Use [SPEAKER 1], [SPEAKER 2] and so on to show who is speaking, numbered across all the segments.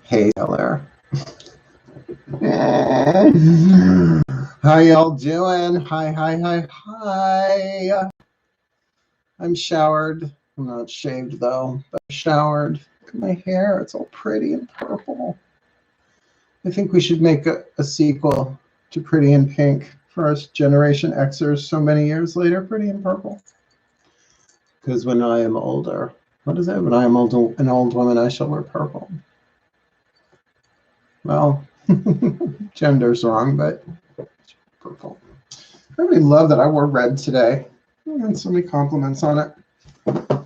[SPEAKER 1] Hey, Taylor. How y'all doing? Hi. I'm showered. I'm not shaved though, but showered. Look at my hair. It's all pretty and purple. I think we should make a sequel to Pretty in Pink for us Generation Xers so many years later. Pretty in Purple. Because when I am older, what is it? When I am an old woman, I shall wear purple. Well, gender's wrong, but purple. I really love that I wore red today. I had so many compliments on it.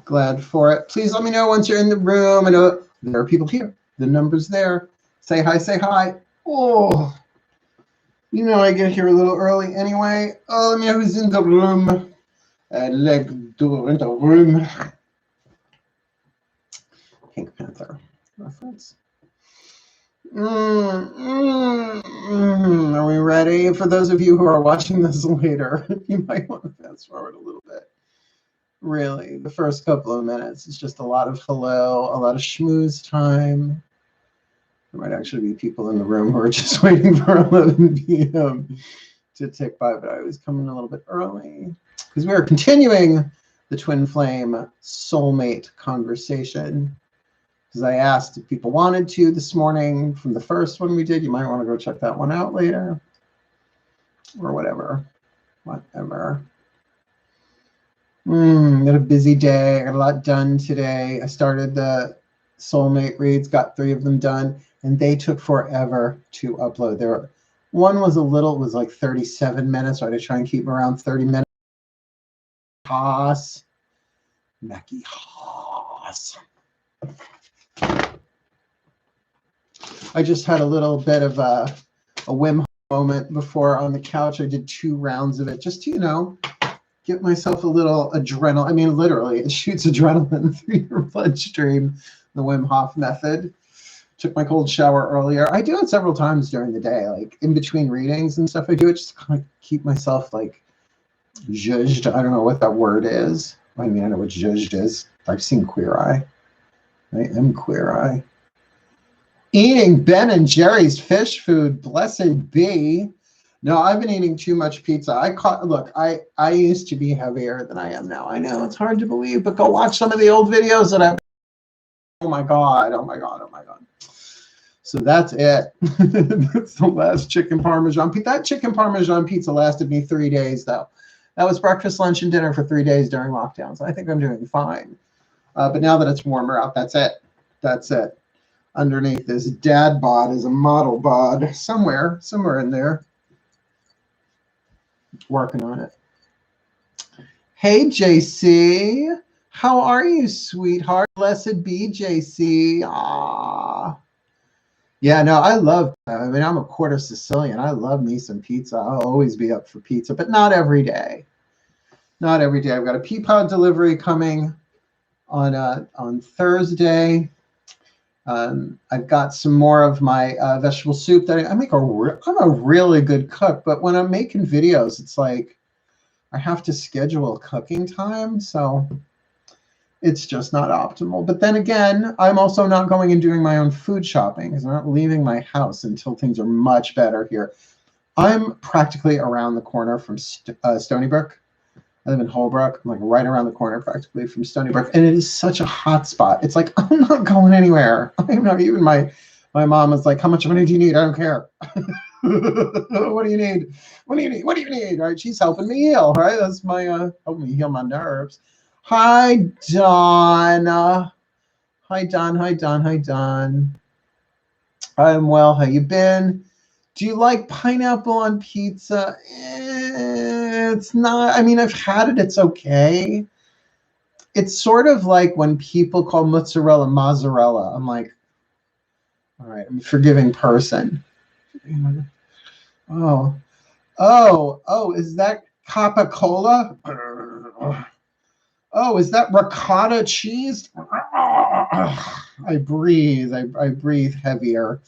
[SPEAKER 1] Glad for it. Please let me know once you're in the room. I know there are people here. The number's there. Say hi, say hi. Oh, you know I get here a little early anyway. Oh, let me know who's in the room. Leg door in the room. Pink Panther reference. Are we ready? For those of you who are watching this later, you might want to fast forward a little bit. Really, the first couple of minutes is just a lot of hello, a lot of schmooze time. There might actually be people in the room who are just waiting for 11 p.m. to tick by, but I was coming a little bit early because we are continuing the twin flame soulmate conversation. Because I asked if people wanted to this morning from the first one we did. You might want to go check that one out later. Or whatever. Whatever. Got a busy day. I got a lot done today. I started the soulmate reads, got 3 of them done, and they took forever to upload. One was was like 37 minutes, so I had to try and keep them around 30 minutes. Mackie Haas. I just had a little bit of a Wim Hof moment before on the couch. I did 2 rounds of it just to, get myself a little adrenaline. I mean, literally, it shoots adrenaline through your bloodstream, the Wim Hof method. Took my cold shower earlier. I do it several times during the day, like in between readings and stuff. I do it just to kind of keep myself like zhuzhed. I don't know what that word is. I mean, I know what zhuzhed is. I've seen Queer Eye. I am Queer Eye. Eating Ben & Jerry's fish food, blessed be. No, I've been eating too much pizza. I used to be heavier than I am now. I know it's hard to believe, but go watch some of the old videos that I've. Oh my God. So that's it. That's the last chicken Parmesan pizza. That chicken Parmesan pizza lasted me 3 days though. That was breakfast, lunch, and dinner for 3 days during lockdown. So I think I'm doing fine. But now that it's warmer out, that's it. That's it. Underneath this dad bod is a model bod somewhere in there. Working on it. Hey, JC. How are you, sweetheart? Blessed be, JC. Ah. Yeah, no, I'm a quarter Sicilian. I love me some pizza. I'll always be up for pizza, but not every day. Not every day. I've got a pea pod delivery coming on Thursday. I've got some more of my vegetable soup that I'm a really good cook, but when I'm making videos, it's like I have to schedule cooking time, so it's just not optimal. But then again, I'm also not going and doing my own food shopping because I'm not leaving my house until things are much better here. I'm practically around the corner from Stony Brook. I live in Holbrook. I'm like right around the corner practically from Stony Brook. And it is such a hot spot. It's like, I'm not going anywhere. I'm not even my mom is like, how much money do you need? I don't care. What do you need? What do you need? What do you need? Right? She's helping me heal, right? That's my helping me heal my nerves. Hi, Dawn. Hi, Dawn. I'm well. How you been? Do you like pineapple on pizza? It's not. I mean, I've had it. It's okay. It's sort of like when people call mozzarella. I'm like, all right, I'm a forgiving person. Oh, is that Coca-Cola? Oh, is that ricotta cheese? I breathe. I breathe heavier.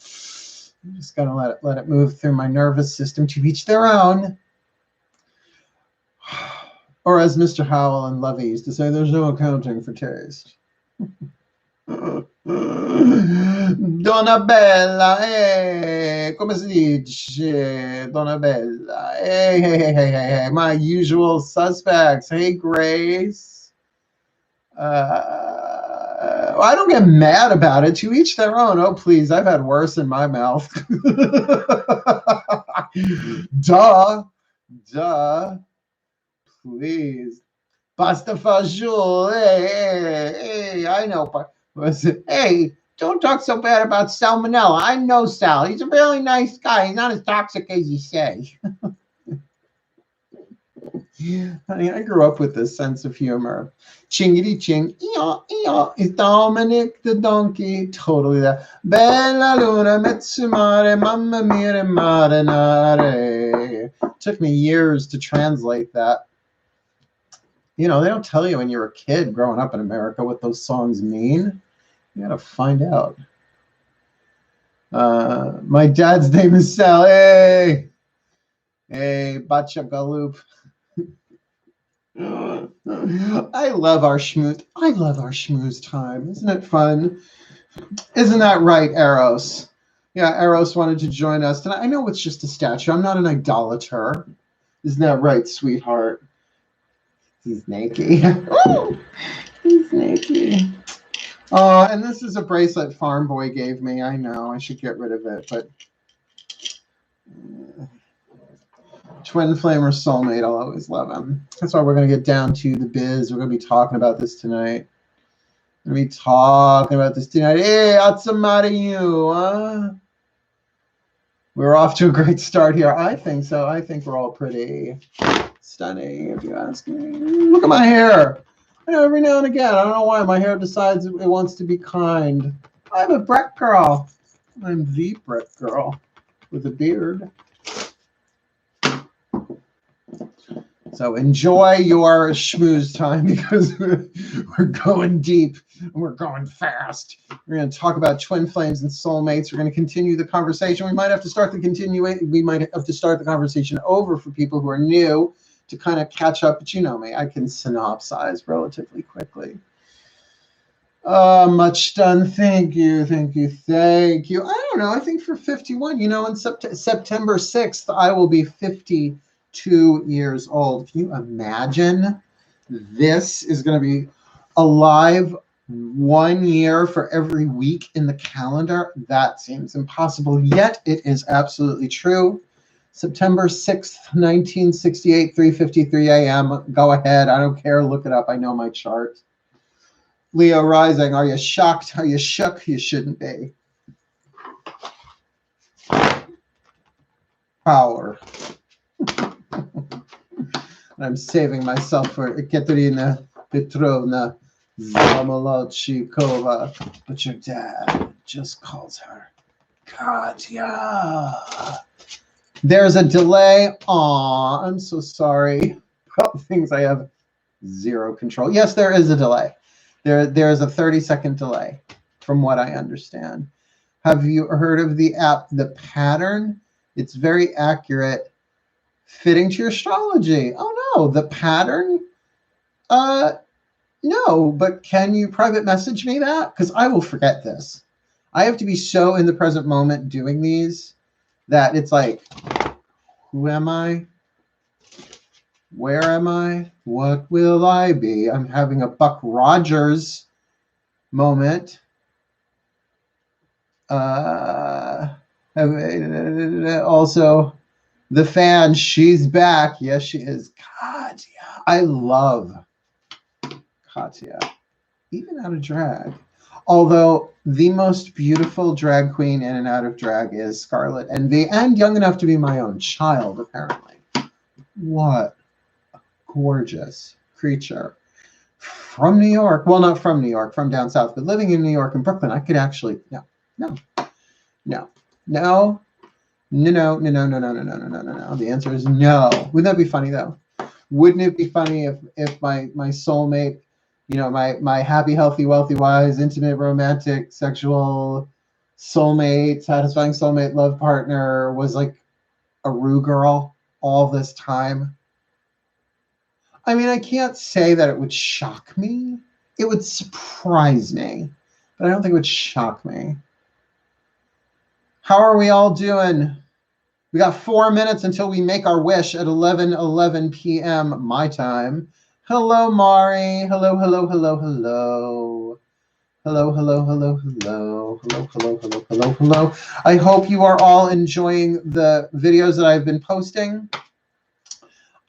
[SPEAKER 1] I'm just gonna let it move through my nervous system. To each their own. Or as Mr. Howell and Lovey used to say, there's no accounting for taste. Donna Bella, come si dice? Donna Bella, hey, my usual suspects. Hey, Grace. I don't get mad about it. To each their own. Oh, please, I've had worse in my mouth. Duh. Please. Pasta fagioli. Hey, I know. Hey, don't talk so bad about Salmonella. I know Sal. He's a really nice guy. He's not as toxic as you say. Honey, I grew up with this sense of humor. Chingity ching, is Dominic the donkey. Totally that. Bella luna, mezzumare, mamma mia, marinare. Took me years to translate that. You know, they don't tell you when you're a kid growing up in America what those songs mean. You gotta find out. My dad's name is Sal. Hey, Bacha Galoop. I love our schmooze. I love our schmooze time. Isn't it fun? Isn't that right, Eros? Yeah, Eros wanted to join us tonight. I know it's just a statue. I'm not an idolater. Isn't that right, sweetheart? He's naked. He's naked. And this is a bracelet Farm Boy gave me. I know. I should get rid of it, but twin flame or soulmate, I'll always love him. That's why we're going to get down to the biz. We're going to be talking about this tonight. Hey, what's the matter you, huh? We're off to a great start here. I think so. I think we're all pretty stunning, if you ask me. Look at my hair. I know every now and again, I don't know why, my hair decides it wants to be kind. I'm a Brett girl. I'm the Brett girl with a beard. So enjoy your schmooze time because we're going deep and we're going fast. We're going to talk about twin flames and soulmates. We're going to continue the conversation. We might have to start the conversation over for people who are new to kind of catch up. But you know me, I can synopsize relatively quickly. Much done. Thank you. I don't know. I think for 51, you know, on September 6th, I will be 52 years old. Can you imagine? This is going to be alive 1 year for every week in the calendar. That seems impossible, yet it is absolutely true. September 6th, 1968, 3:53 a.m. Go ahead. I don't care. Look it up. I know my chart. Leo rising. Are you shocked? Are you shook? You shouldn't be. Power. I'm saving myself for Ekaterina Petrovna Zamolodchikova, but your dad just calls her Katya. There's a delay. Aw, I'm so sorry about things I have zero control. Yes, there is a delay. There is a 30-second delay, from what I understand. Have you heard of the app, The Pattern? It's very accurate, fitting to your astrology. Oh no, The Pattern? No, but can you private message me that? Because I will forget this. I have to be so in the present moment doing these that it's like, who am I? Where am I? What will I be? I'm having a Buck Rogers moment. Also, the fan, she's back. Yes, she is. Katya. I love Katya, even out of drag. Although the most beautiful drag queen in and out of drag is Scarlet Envy, and young enough to be my own child, apparently. What a gorgeous creature. From New York. Well, not from New York, from down south, but living in New York and Brooklyn, I could actually, no. The answer is no. Wouldn't that be funny, though? Wouldn't it be funny if my soulmate, you know, my happy, healthy, wealthy, wise, intimate, romantic, sexual soulmate, satisfying soulmate, love partner was like a Rue girl all this time? I mean, I can't say that it would shock me. It would surprise me. but I don't think it would shock me. How are we all doing? We got 4 minutes until we make our wish at 11:11 p.m. my time. Hello, Mari. Hello, hello, hello, hello. Hello, hello, hello, hello. Hello, hello, hello, hello, hello. I hope you are all enjoying the videos that I've been posting.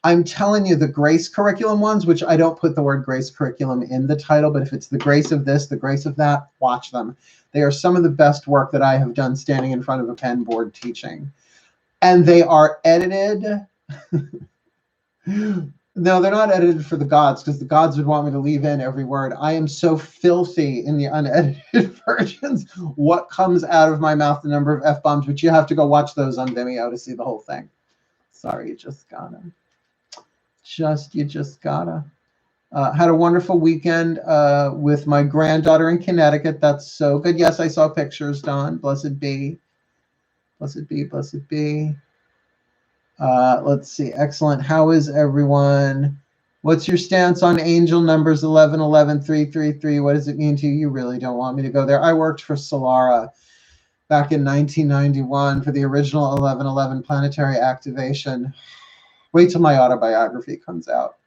[SPEAKER 1] I'm telling you, the grace curriculum ones, which I don't put the word grace curriculum in the title, but if it's the grace of this, the grace of that, watch them. They are some of the best work that I have done standing in front of a pen board teaching. And they are edited. No, they're not edited for the gods, because the gods would want me to leave in every word. I am so filthy in the unedited versions. What comes out of my mouth, the number of F-bombs, but you have to go watch those on Vimeo to see the whole thing. Sorry, you just gotta. You just gotta. Had a wonderful weekend with my granddaughter in Connecticut. That's so good. Yes, I saw pictures, Dawn. Blessed be. Blessed be, blessed be. Let's see. Excellent. How is everyone? What's your stance on angel numbers 11, 11, 3, 3, 3? What does it mean to you? You really don't want me to go there. I worked for Solara back in 1991 for the original 1111 planetary activation. Wait till my autobiography comes out.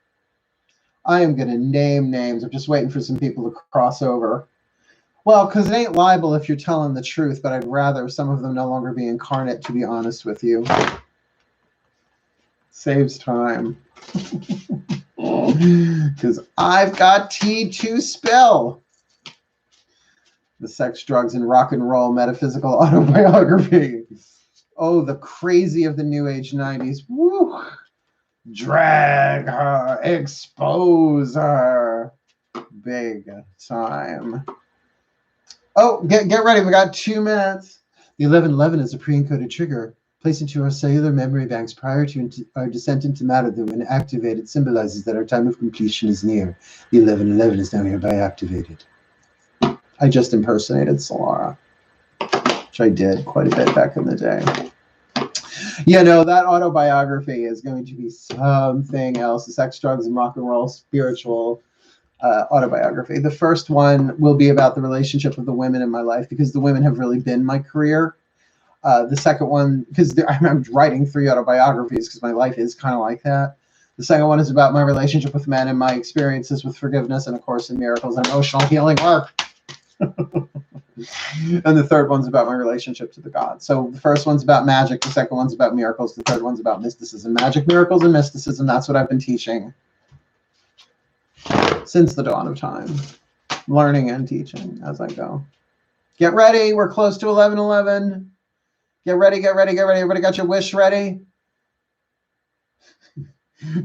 [SPEAKER 1] I am going to name names. I'm just waiting for some people to cross over. Well, because it ain't libel if you're telling the truth, but I'd rather some of them no longer be incarnate, to be honest with you. Saves time. Because I've got tea to spill. The Sex, Drugs, and Rock and Roll Metaphysical Autobiography. Oh, the crazy of the New Age 90s. Woo! Drag her, expose her. Big time. Oh, get ready. We got 2 minutes. The 1111 is a pre-encoded trigger placed into our cellular memory banks prior to our descent into matter that when activated symbolizes that our time of completion is near. The 1111 is now hereby activated. I just impersonated Solara, which I did quite a bit back in the day. You know, that autobiography is going to be something else. The Sex, Drugs, and Rock and Roll spiritual autobiography. The first one will be about the relationship of the women in my life, because the women have really been my career. The second one, because I'm writing 3 autobiographies because my life is kind of like that. The second one is about my relationship with men and my experiences with forgiveness and A Course in Miracles and emotional healing work. And the third one's about my relationship to the gods. So the first one's about magic. The second one's about miracles. The third one's about mysticism. Magic, miracles, and mysticism. That's what I've been teaching since the dawn of time. Learning and teaching as I go. Get ready. We're close to 11:11. Get ready, get ready, get ready. Everybody got your wish ready?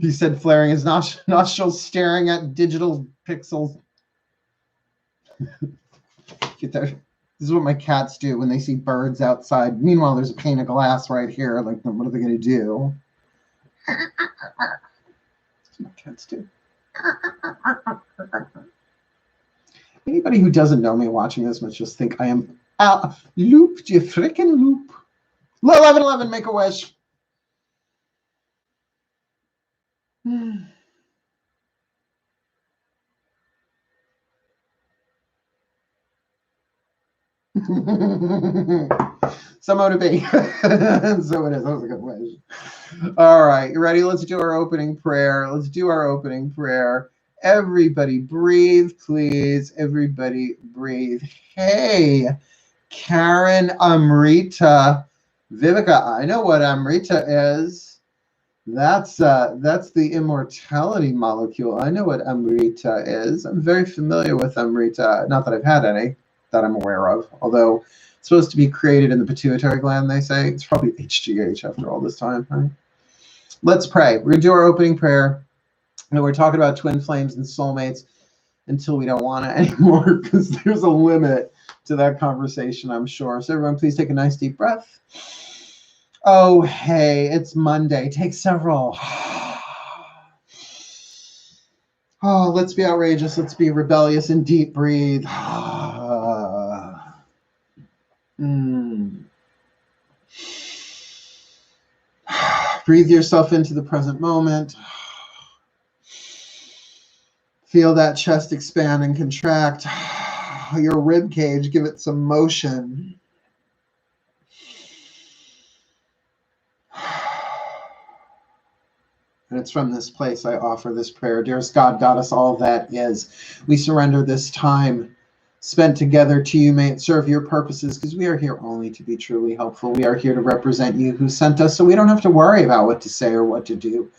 [SPEAKER 1] He said, flaring his nostrils, staring at digital pixels. Get there. This is what my cats do when they see birds outside. Meanwhile, there's a pane of glass right here. Like, what are they going to do? That's what my cats do. Anybody who doesn't know me watching this must just think I am loop, you frickin' loop. 11:11, make a wish. So motivate. So it is. That was a good wish. All right, you ready? Let's do our opening prayer. Let's do our opening prayer. Everybody breathe, please. Everybody breathe. Hey, Karen, Amrita, Viveka. I know what Amrita is. That's the immortality molecule. I know what Amrita is. I'm very familiar with Amrita. Not that I've had any that I'm aware of, although it's supposed to be created in the pituitary gland, they say. It's probably HGH after all this time, right? Let's pray. We're going to do our opening prayer. And we're talking about twin flames and soulmates until we don't want it anymore, because there's a limit to that conversation, I'm sure. So everyone, please take a nice deep breath. Oh, hey, it's Monday. Take several. Oh, let's be outrageous. Let's be rebellious and deep breathe. Breathe yourself into the present moment. Feel that chest expand and contract. your rib cage, give it some motion. And it's from this place I offer this prayer. Dearest God, Goddess, all that is, we surrender this time spent together to you. May it serve your purposes, because we are here only to be truly helpful. We are here to represent you who sent us, so we don't have to worry about what to say or what to do,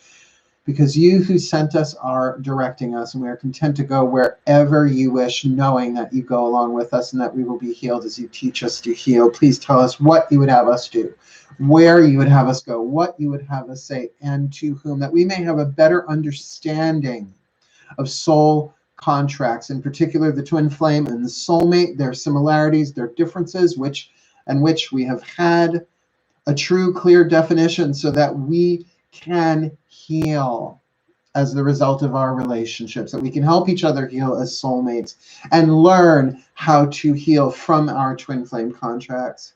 [SPEAKER 1] because you who sent us are directing us, and we are content to go wherever you wish, knowing that you go along with us and that we will be healed as you teach us to heal. Please tell us what you would have us do, where you would have us go, what you would have us say, and to whom, that we may have a better understanding of soul contracts, in particular the twin flame and the soulmate, their similarities, their differences, which we have had a true, clear definition, so that we can heal as the result of our relationships, that we can help each other heal as soulmates and learn how to heal from our twin flame contracts,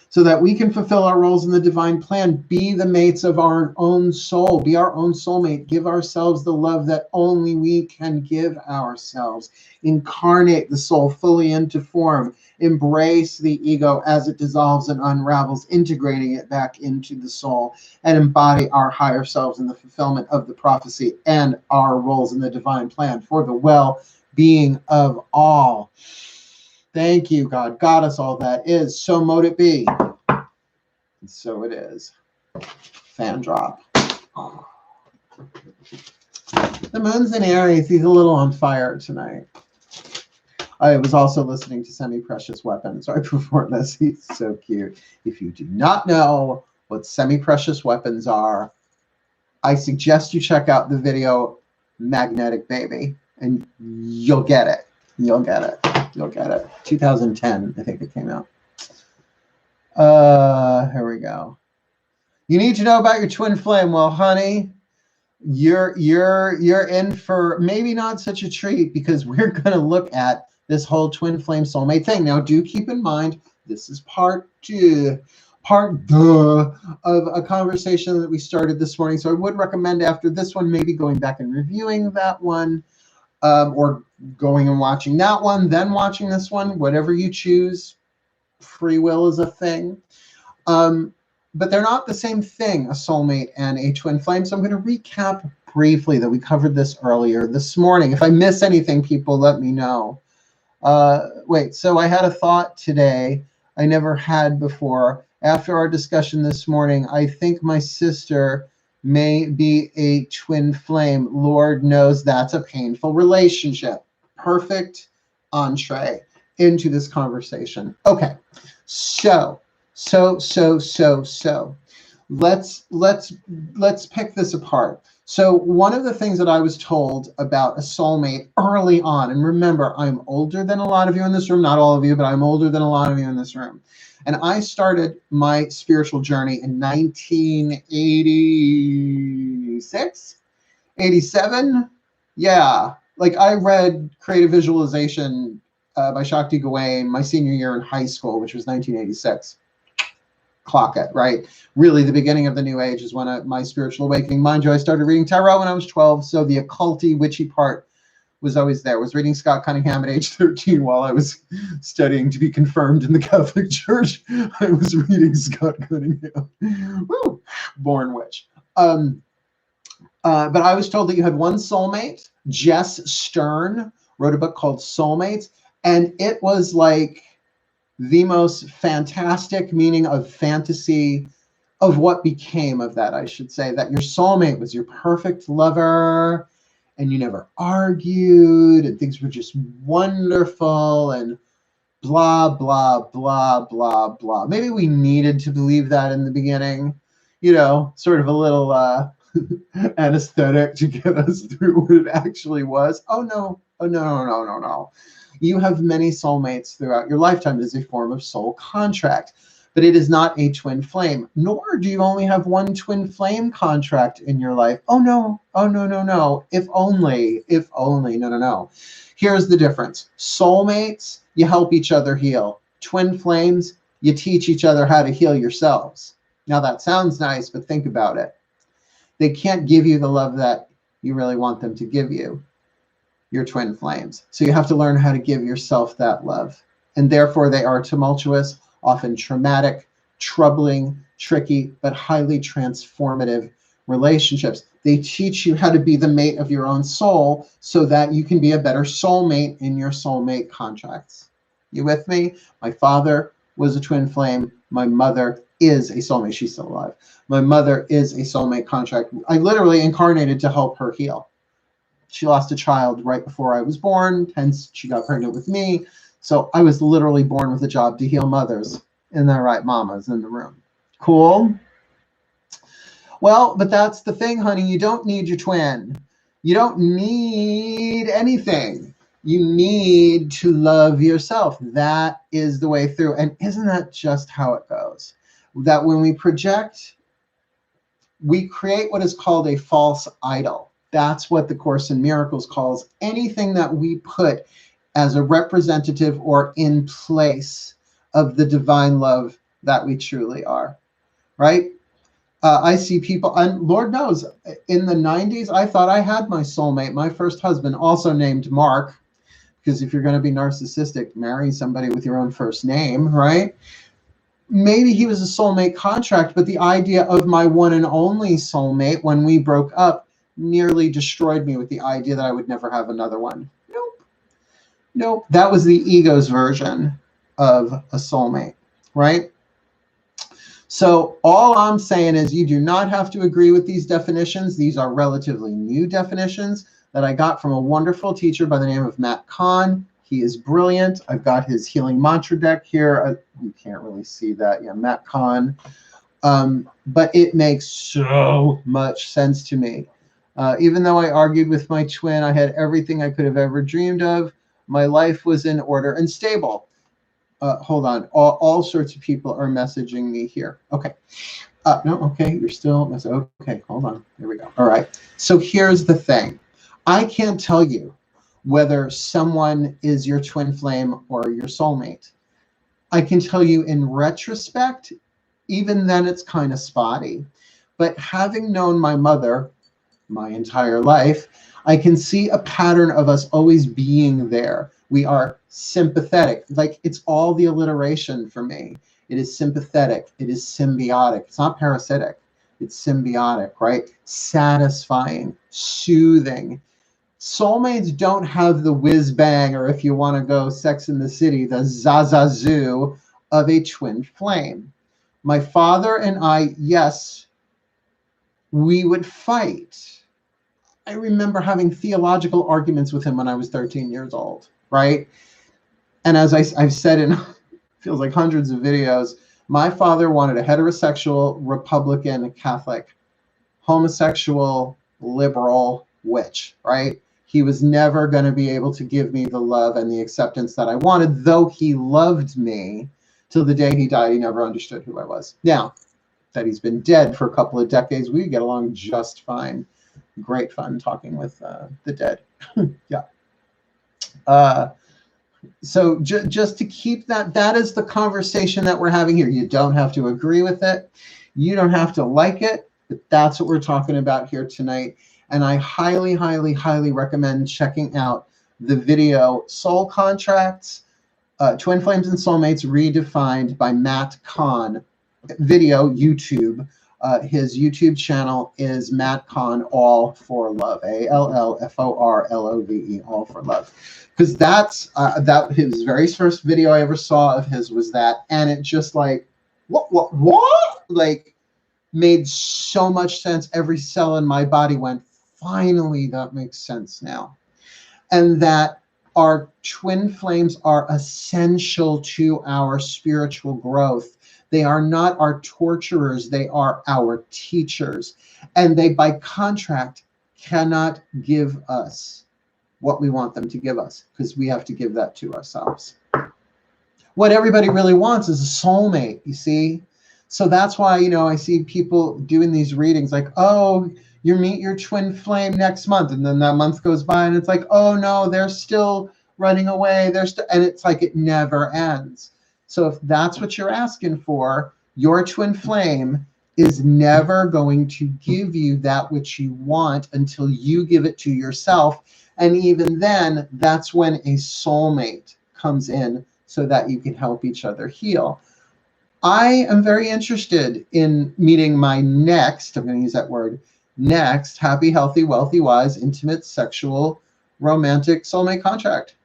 [SPEAKER 1] so that we can fulfill our roles in the divine plan, be the mates of our own soul, be our own soulmate, give ourselves the love that only we can give ourselves, incarnate the soul fully into form, embrace the ego as it dissolves and unravels, integrating it back into the soul, and embody our higher selves in the fulfillment of the prophecy and our roles in the divine plan for the well-being of all. Thank you, God. Goddess, all that is. So mote it be. And so it is. Fan drop. The moon's in Aries. He's a little on fire tonight. I was also listening to Semi-Precious Weapons. I performed this. He's so cute. If you do not know what semi-precious weapons are, I suggest you check out the video Magnetic Baby, and you'll get it. You'll get it. You'll get it. 2010, I think it came out. Here we go. You need to know about your twin flame. Well, honey, you're in for maybe not such a treat, because we're going to look at this whole twin flame soulmate thing. Now, do keep in mind, this is part two of a conversation that we started this morning. So I would recommend after this one, maybe going back and reviewing that one, or going and watching that one, then watching this one, whatever you choose. Free will is a thing. But they're not the same thing, a soulmate and a twin flame. So I'm going to recap briefly that we covered this earlier this morning. If I miss anything, people let me know. Wait, so I had a thought today I never had before. After our discussion this morning, I think my sister may be a twin flame. Lord knows that's a painful relationship. Perfect entree into this conversation. Okay, so let's pick this apart. So one of the things that I was told about a soulmate early on, and remember, I'm older than a lot of you in this room, not all of you, but I'm older than a lot of you in this room. And I started my spiritual journey in 1986, 87. Yeah, like I read Creative Visualization by Shakti Gawain my senior year in high school, which was 1986. Clock it, right? Really, the beginning of the new age is when my spiritual awakening. Mind you, I started reading tarot when I was 12, so the occulty, witchy part was always there. I was reading Scott Cunningham at age 13 while I was studying to be confirmed in the Catholic Church. I was reading Scott Cunningham. Woo! Born witch. But I was told that you had one soulmate. Jess Stern wrote a book called Soulmates, and it was like the most fantastic meaning of fantasy of what became of that, I should say, that your soulmate was your perfect lover and you never argued and things were just wonderful and blah, blah, blah, blah, blah. Maybe we needed to believe that in the beginning, you know, sort of a little anesthetic to get us through what it actually was. Oh, no. Oh, no. You have many soulmates throughout your lifetime as a form of soul contract, but it is not a twin flame, nor do you only have one twin flame contract in your life. Oh, no. If only, no. Here's the difference. Soulmates, you help each other heal. Twin flames, you teach each other how to heal yourselves. Now that sounds nice, but think about it. They can't give you the love that you really want them to give you. your twin flames. So you have to learn how to give yourself that love. And therefore they are tumultuous, often traumatic, troubling, tricky, but highly transformative relationships. They teach you how to be the mate of your own soul so that you can be a better soulmate in your soulmate contracts. You with me? My father was a twin flame. My mother is a soulmate. She's still alive. My mother is a soulmate contract. I literally incarnated to help her heal. She lost a child right before I was born, hence she got pregnant with me. So I was literally born with a job to heal mothers. Isn't that right, mamas in the room? Cool. Well, but that's the thing, honey. You don't need your twin. You don't need anything. You need to love yourself. That is the way through. And isn't that just how it goes? That when we project, we create what is called a false idol. That's what the Course in Miracles calls anything that we put as a representative or in place of the divine love that we truly are, right? I see people, and Lord knows, in the 90s, I thought I had my soulmate, my first husband, also named Mark, because if you're going to be narcissistic, marry somebody with your own first name, right? Maybe he was a soulmate contract, but the idea of my one and only soulmate when we broke up nearly destroyed me with the idea that I would never have another one. Nope. Nope. That was the ego's version of a soulmate, right? So all I'm saying is you do not have to agree with these definitions. These are relatively new definitions that I got from a wonderful teacher by the name of Matt Kahn. He is brilliant. I've got his healing mantra deck here. You can't really see that. Yeah, Matt Kahn. But it makes so much sense to me. Even though I argued with my twin, I had everything I could have ever dreamed of. My life was in order and stable. Hold on. All sorts of people are messaging me here. Okay. No, okay. You're still, okay, hold on. There we go. All right. So here's the thing. I can't tell you whether someone is your twin flame or your soulmate. I can tell you in retrospect, even then it's kind of spotty. But having known my mother my entire life, I can see a pattern of us always being there. We are sympathetic. Like, it's all the alliteration for me. It is sympathetic. It is symbiotic. It's not parasitic. It's symbiotic, right? Satisfying, soothing. Soulmates don't have the whiz bang, or if you want to go Sex in the City, the zazazoo of a twin flame. My father and I, yes, we would fight. I remember having theological arguments with him when I was 13 years old, right? And as I've said in, feels like hundreds of videos, my father wanted a heterosexual, Republican, Catholic, homosexual, liberal witch, right? He was never going to be able to give me the love and the acceptance that I wanted, though he loved me till the day he died. He never understood who I was. Now that he's been dead for a couple of decades, we get along just fine. Great fun talking with the dead. Yeah. So just to keep that is the conversation that we're having here. You don't have to agree with it. You don't have to like it, but that's what we're talking about here tonight. And I highly, highly, highly recommend checking out the video Soul Contracts, Twin Flames and Soulmates Redefined by Matt Kahn. Video, YouTube. His YouTube channel is Matt Kahn All for Love, ALLFORLOVE, All for Love. Because that's his very first video I ever saw of his was that, and it just like what like made so much sense. Every cell in my body went, finally, that makes sense now. And that our twin flames are essential to our spiritual growth. They are not our torturers. They are our teachers. And they, by contract, cannot give us what we want them to give us, because we have to give that to ourselves. What everybody really wants is a soulmate, you see? So that's why, you know, I see people doing these readings like, oh, you meet your twin flame next month. And then that month goes by and it's like, oh no, they're still running away. And it's like, it never ends. So if that's what you're asking for, your twin flame is never going to give you that which you want until you give it to yourself. And even then, that's when a soulmate comes in so that you can help each other heal. I am very interested in meeting my next, I'm going to use that word, next happy, healthy, wealthy, wise, intimate, sexual, romantic soulmate contract.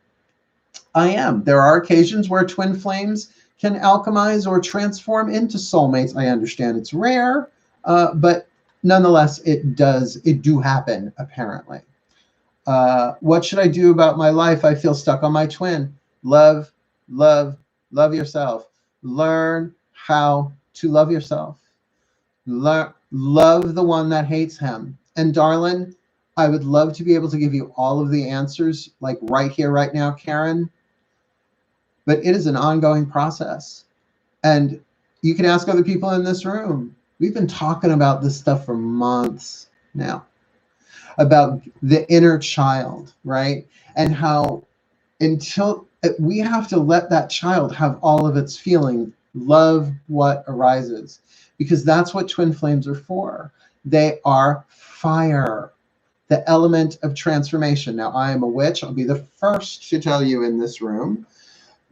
[SPEAKER 1] I am. There are occasions where twin flames can alchemize or transform into soulmates. I understand it's rare, but nonetheless, it do happen, apparently. What should I do about my life? I feel stuck on my twin. Love, love, love yourself. Learn how to love yourself. Love the one that hates him. And darling, I would love to be able to give you all of the answers, like right here, right now, Karen. But it is an ongoing process. And you can ask other people in this room. We've been talking about this stuff for months now, about the inner child, right? And how until we have to let that child have all of its feeling, love what arises, because that's what twin flames are for. They are fire, the element of transformation. Now, I am a witch. I'll be the first to tell you in this room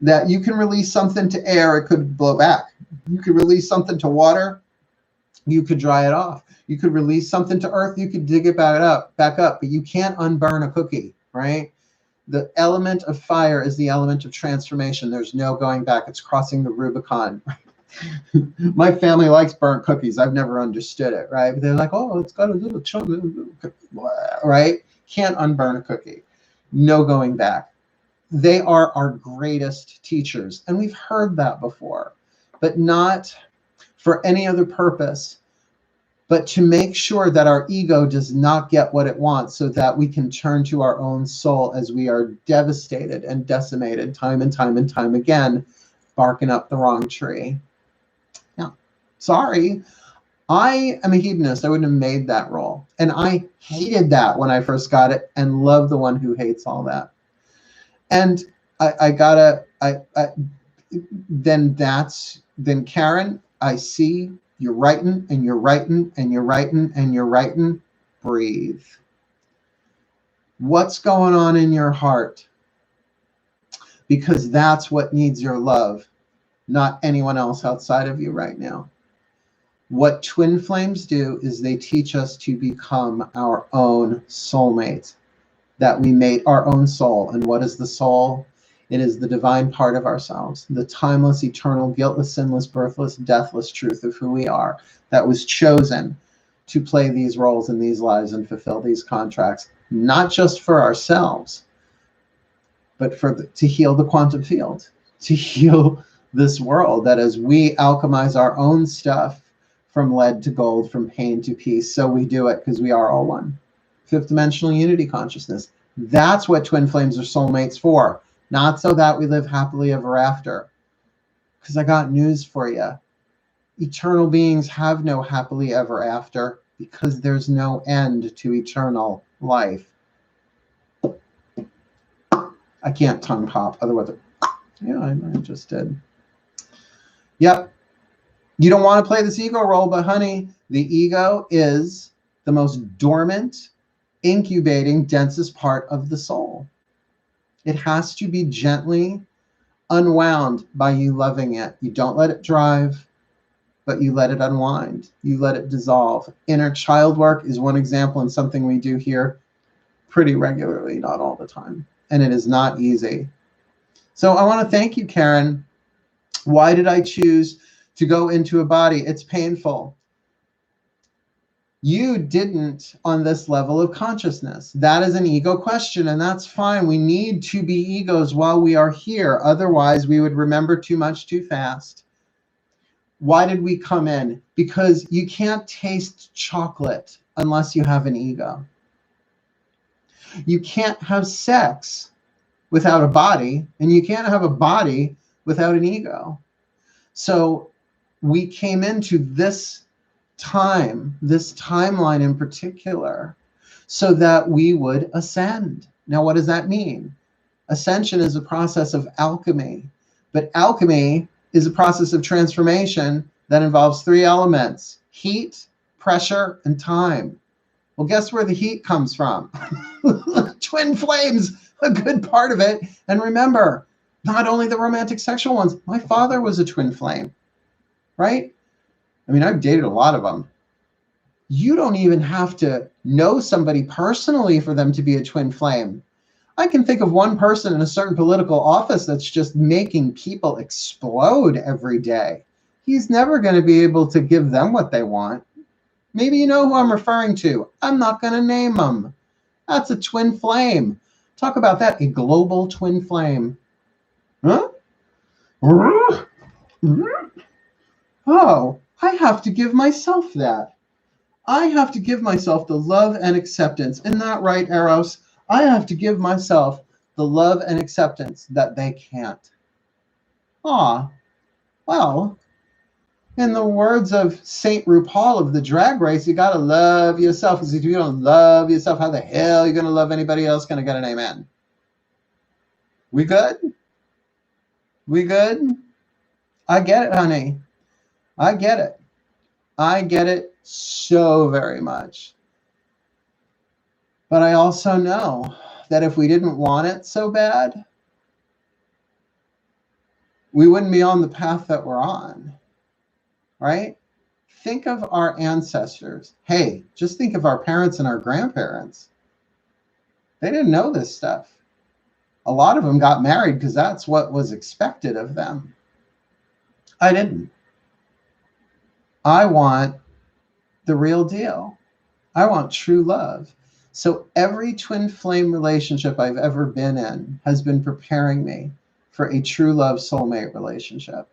[SPEAKER 1] that you can release something to air, it could blow back. You could release something to water, you could dry it off. You could release something to earth, you could dig it back up, but you can't unburn a cookie, right? The element of fire is the element of transformation. There's no going back. It's crossing the Rubicon. My family likes burnt cookies. I've never understood it, right? But they're like, oh, it's got a little chunk, right? Can't unburn a cookie. No going back. They are our greatest teachers. And we've heard that before, but not for any other purpose, but to make sure that our ego does not get what it wants, so that we can turn to our own soul as we are devastated and decimated time and time and time again, barking up the wrong tree. Yeah, sorry. I am a hedonist. I wouldn't have made that role. And I hated that when I first got it, and love the one who hates all that. And then Karen, I see you're writing and you're writing and you're writing and you're writing. Breathe. What's going on in your heart? Because that's what needs your love, not anyone else outside of you right now. What twin flames do is they teach us to become our own soulmates, that we made our own soul. And what is the soul? It is the divine part of ourselves, the timeless, eternal, guiltless, sinless, birthless, deathless truth of who we are, that was chosen to play these roles in these lives and fulfill these contracts, not just for ourselves, but to heal the quantum field, to heal this world, that as we alchemize our own stuff from lead to gold, from pain to peace, so we do it because we are all one. Fifth dimensional unity consciousness. That's what twin flames are soulmates for. Not so that we live happily ever after. Because I got news for you. Eternal beings have no happily ever after, because there's no end to eternal life. I can't tongue hop, otherwise, yeah, I just did. Yep. You don't want to play this ego role, but honey, the ego is the most dormant, incubating, densest part of the soul. It has to be gently unwound by you loving it. You don't let it drive, but you let it unwind. You let it dissolve. Inner child work is one example, and something we do here pretty regularly, not all the time. And it is not easy. So I want to thank you, Karen. Why did I choose to go into a body? It's painful. You didn't on this level of consciousness. That is an ego question, and that's fine. We need to be egos while we are here. Otherwise, we would remember too much too fast. Why did we come in? Because you can't taste chocolate unless you have an ego. You can't have sex without a body, and you can't have a body without an ego. So we came into this time, this timeline in particular, so that we would ascend. Now, what does that mean? Ascension is a process of alchemy, but alchemy is a process of transformation that involves three elements: heat, pressure, and time. Well, guess where the heat comes from? Twin flames, a good part of it. And remember, not only the romantic sexual ones. My father was a twin flame, right? I mean, I've dated a lot of them. You don't even have to know somebody personally for them to be a twin flame. I can think of one person in a certain political office that's just making people explode every day. He's never going to be able to give them what they want. Maybe you know who I'm referring to. I'm not going to name them. That's a twin flame. Talk about that, a global twin flame. Huh? Oh, I have to give myself that. I have to give myself the love and acceptance. Isn't that right, Eros? I have to give myself the love and acceptance that they can't. Well, in the words of Saint RuPaul of the Drag Race, you got to love yourself. Because if you don't love yourself, how the hell are you going to love anybody else? Going to get an amen? We good? We good? I get it, honey. I get it. I get it so very much. But I also know that if we didn't want it so bad, we wouldn't be on the path that we're on, right? Think of our ancestors. Hey, just think of our parents and our grandparents. They didn't know this stuff. A lot of them got married because that's what was expected of them. I didn't. I want the real deal. I want true love. So every twin flame relationship I've ever been in has been preparing me for a true love soulmate relationship.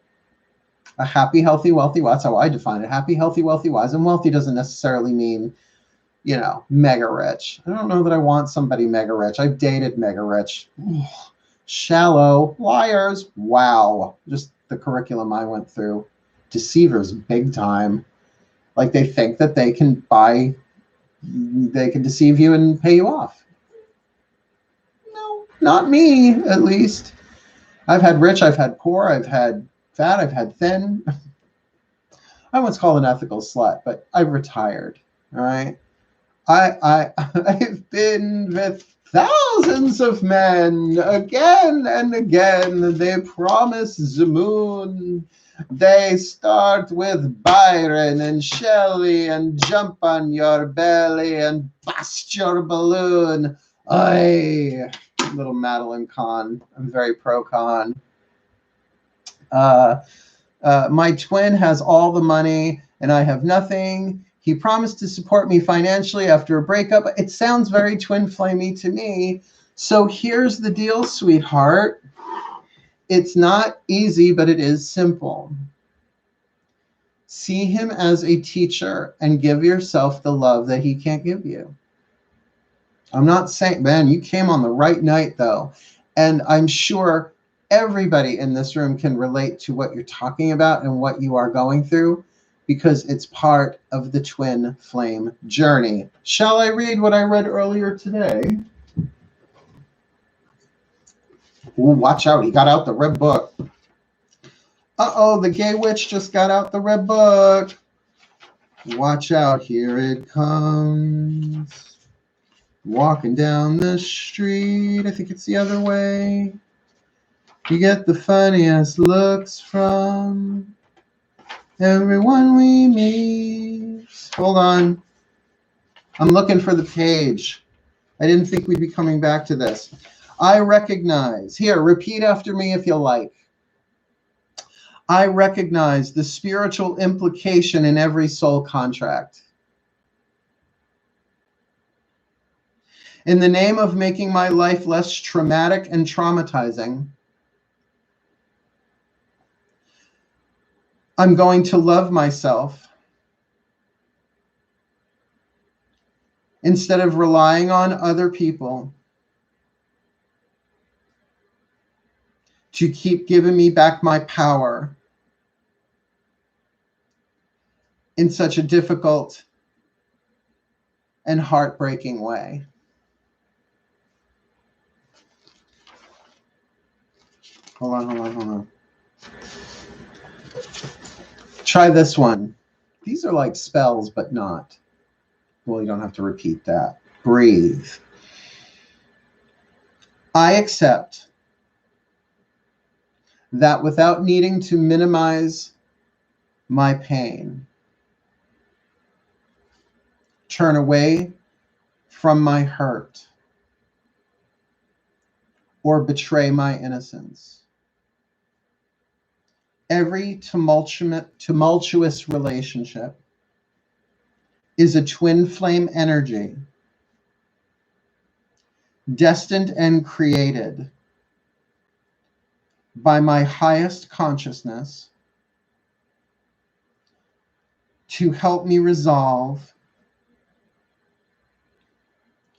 [SPEAKER 1] A happy, healthy, wealthy, that's how I define it. Happy, healthy, wealthy, wise. And wealthy doesn't necessarily mean, you know, mega rich. I don't know that I want somebody mega rich. I've dated mega rich. Ugh. Shallow, liars. Wow. Just the curriculum I went through. Deceivers, big time. Like they think that they can deceive you and pay you off. No, not me, at least. I've had rich, I've had poor, I've had fat, I've had thin. I once called an ethical slut, but I've retired. All right. I've been with thousands of men again and again. They promise the moon. They start with Byron and Shelley and jump on your belly and bust your balloon. Ay, little Madeline Kahn. I'm very pro Kahn. My twin has all the money and I have nothing. He promised to support me financially after a breakup. It sounds very twin flamey to me. So here's the deal, sweetheart. It's not easy, but it is simple. See him as a teacher and give yourself the love that he can't give you. I'm not saying, man, you came on the right night, though. And I'm sure everybody in this room can relate to what you're talking about and what you are going through, because it's part of the twin flame journey. Shall I read what I read earlier today? Ooh, watch out. He got out the red book. Uh-oh, the gay witch just got out the red book. Watch out. Here it comes. Walking down the street. I think it's the other way. You get the funniest looks from everyone we meet. Hold on. I'm looking for the page. I didn't think we'd be coming back to this. I recognize. Here, repeat after me if you like. I recognize the spiritual implication in every soul contract. In the name of making my life less traumatic and traumatizing, I'm going to love myself instead of relying on other people to keep giving me back my power in such a difficult and heartbreaking way. Hold on. Try this one. These are like spells, but not. Well, you don't have to repeat that. Breathe. I accept that without needing to minimize my pain, turn away from my hurt, or betray my innocence. Every tumultuous relationship is a twin flame energy destined and created by my highest consciousness to help me resolve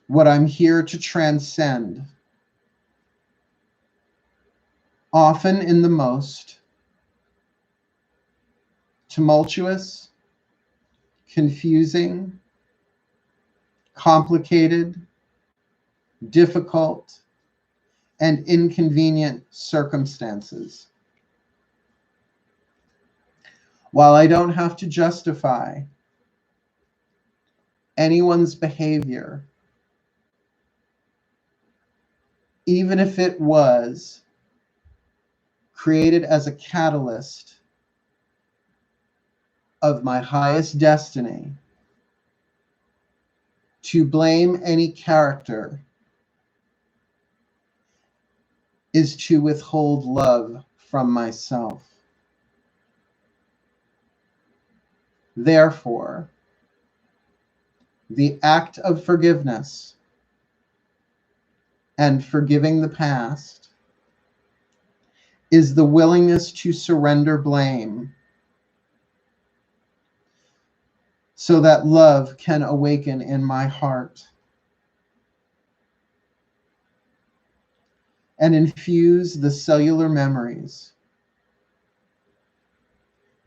[SPEAKER 1] what I'm here to transcend, often in the most tumultuous, confusing, complicated, difficult, and inconvenient circumstances. While I don't have to justify anyone's behavior, even if it was created as a catalyst of my highest destiny, to blame any character is to withhold love from myself. Therefore, the act of forgiveness and forgiving the past is the willingness to surrender blame so that love can awaken in my heart and infuse the cellular memories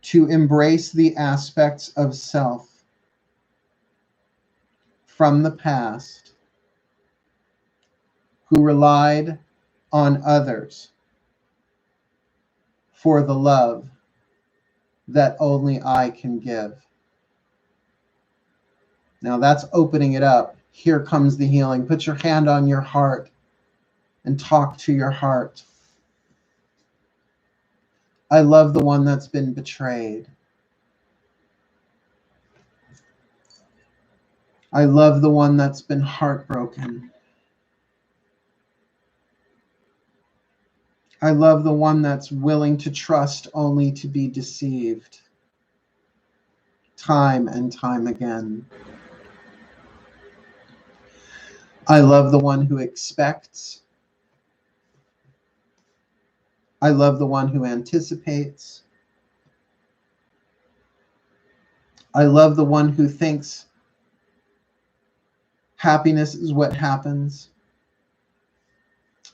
[SPEAKER 1] to embrace the aspects of self from the past who relied on others for the love that only I can give. Now that's opening it up. Here comes the healing. Put your hand on your heart and talk to your heart. I love the one that's been betrayed. I love the one that's been heartbroken. I love the one that's willing to trust only to be deceived time and time again. I love the one who expects. I love the one who anticipates. I love the one who thinks happiness is what happens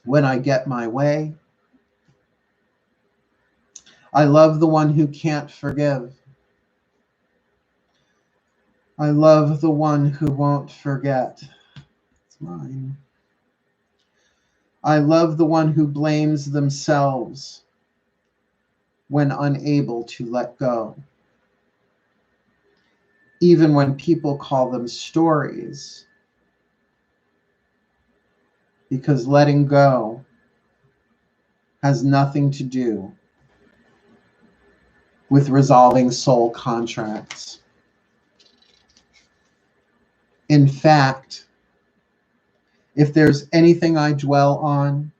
[SPEAKER 1] when I get my way. I love the one who can't forgive. I love the one who won't forget. It's mine. I love the one who blames themselves when unable to let go. Even when people call them stories. Because letting go has nothing to do with resolving soul contracts. In fact, if there's anything I dwell on,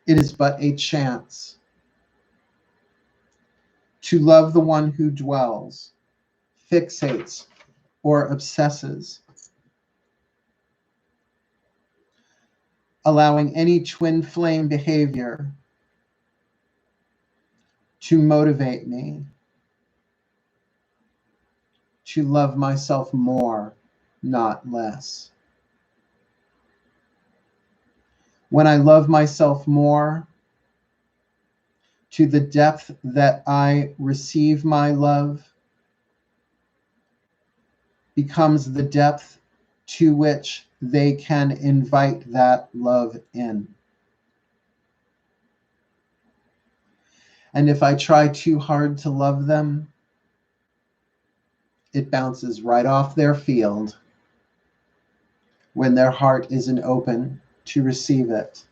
[SPEAKER 1] it is but a chance to love the one who dwells, fixates, or obsesses, allowing any twin flame behavior to motivate me to love myself more, not less. When I love myself more, to the depth that I receive my love becomes the depth to which they can invite that love in. And if I try too hard to love them, it bounces right off their field when their heart isn't open to receive it.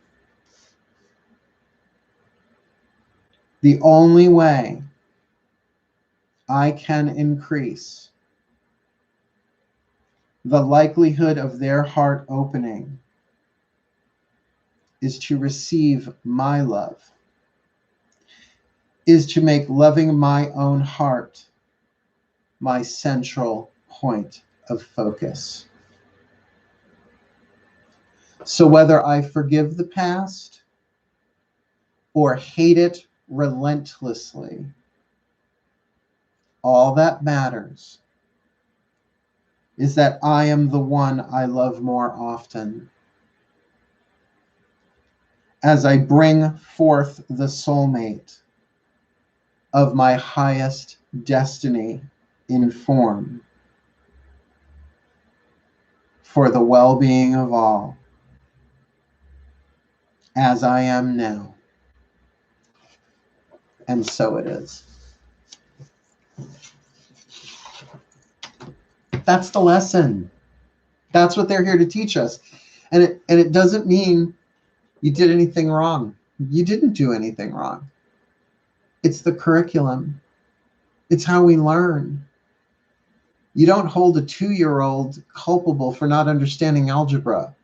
[SPEAKER 1] The only way I can increase the likelihood of their heart opening is to receive my love, is to make loving my own heart my central point of focus. So whether I forgive the past or hate it relentlessly, all that matters is that I am the one I love more often. As I bring forth the soulmate of my highest destiny in form for the well-being of all, as I am now. And so it is. That's the lesson. That's what they're here to teach us. And it doesn't mean you did anything wrong. You didn't do anything wrong. It's the curriculum. It's how we learn. You don't hold a 2-year-old culpable for not understanding algebra.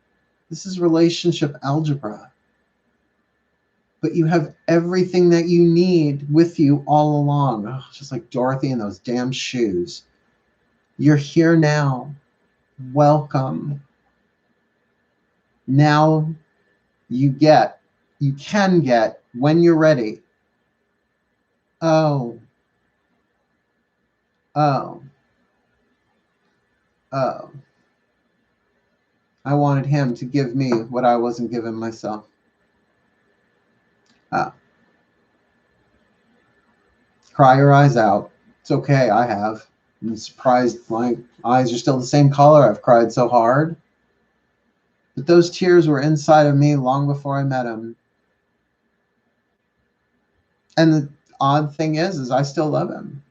[SPEAKER 1] This is relationship algebra. But you have everything that you need with you all along. Oh, just like Dorothy in those damn shoes. You're here now. Welcome. Now you can get, when you're ready, oh, I wanted him to give me what I wasn't giving myself. Cry your eyes out. It's okay, I have. I'm surprised my eyes are still the same color. I've cried so hard. But those tears were inside of me long before I met him. And the odd thing is I still love him.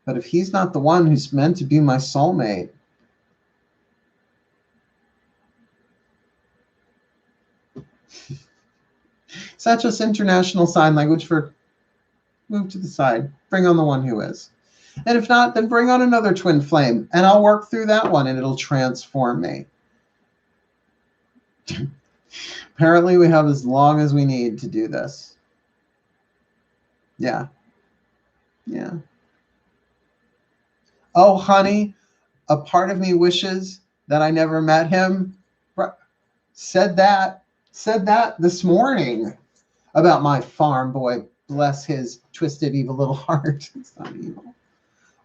[SPEAKER 1] But if he's not the one who's meant to be my soulmate, is that just international sign language for move to the side, bring on the one who is? And if not, then bring on another twin flame, and I'll work through that one, and it'll transform me. Apparently, we have as long as we need to do this. Yeah. Yeah. Oh, honey, a part of me wishes that I never met him. Said that this morning about my farm boy. Bless his twisted, evil little heart. It's not evil.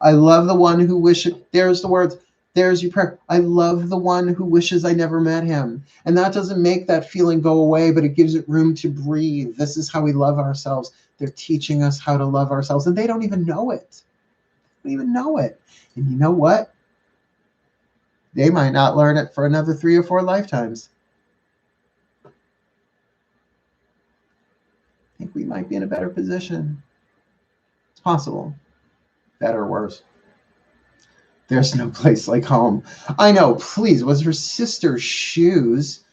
[SPEAKER 1] I love the one who wishes, there's the words, there's your prayer. I love the one who wishes I never met him. And that doesn't make that feeling go away, but it gives it room to breathe. This is how we love ourselves. They're teaching us how to love ourselves, and they don't even know it. They don't even know it. And you know what? They might not learn it for another 3 or 4 lifetimes. I think we might be in a better position. It's possible. Better or worse. There's no place like home. I know, please, was her sister's shoes.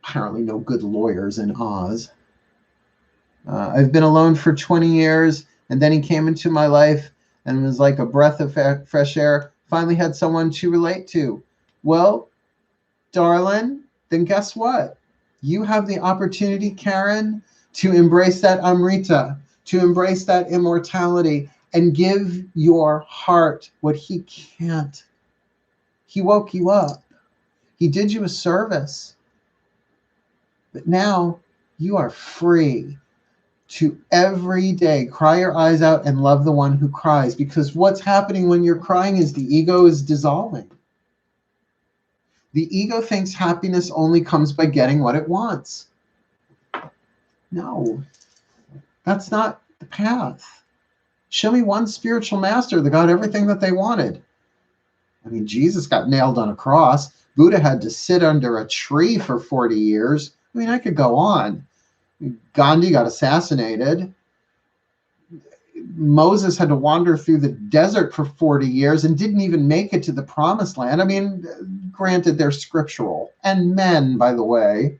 [SPEAKER 1] Apparently no good lawyers in Oz. I've been alone for 20 years, and then he came into my life and was like a breath of fresh air. Finally had someone to relate to. Well, darling, then guess what? You have the opportunity, Karen, to embrace that Amrita, to embrace that immortality, and give your heart what he can't. He woke you up. He did you a service. But now you are free to every day cry your eyes out and love the one who cries, because what's happening when you're crying is the ego is dissolving. The ego thinks happiness only comes by getting what it wants. No, that's not the path. Show me one spiritual master that got everything that they wanted. I mean, Jesus got nailed on a cross. Buddha had to sit under a tree for 40 years. I mean, I could go on. Gandhi got assassinated. Moses had to wander through the desert for 40 years and didn't even make it to the promised land. I mean, granted, they're scriptural. And men, by the way,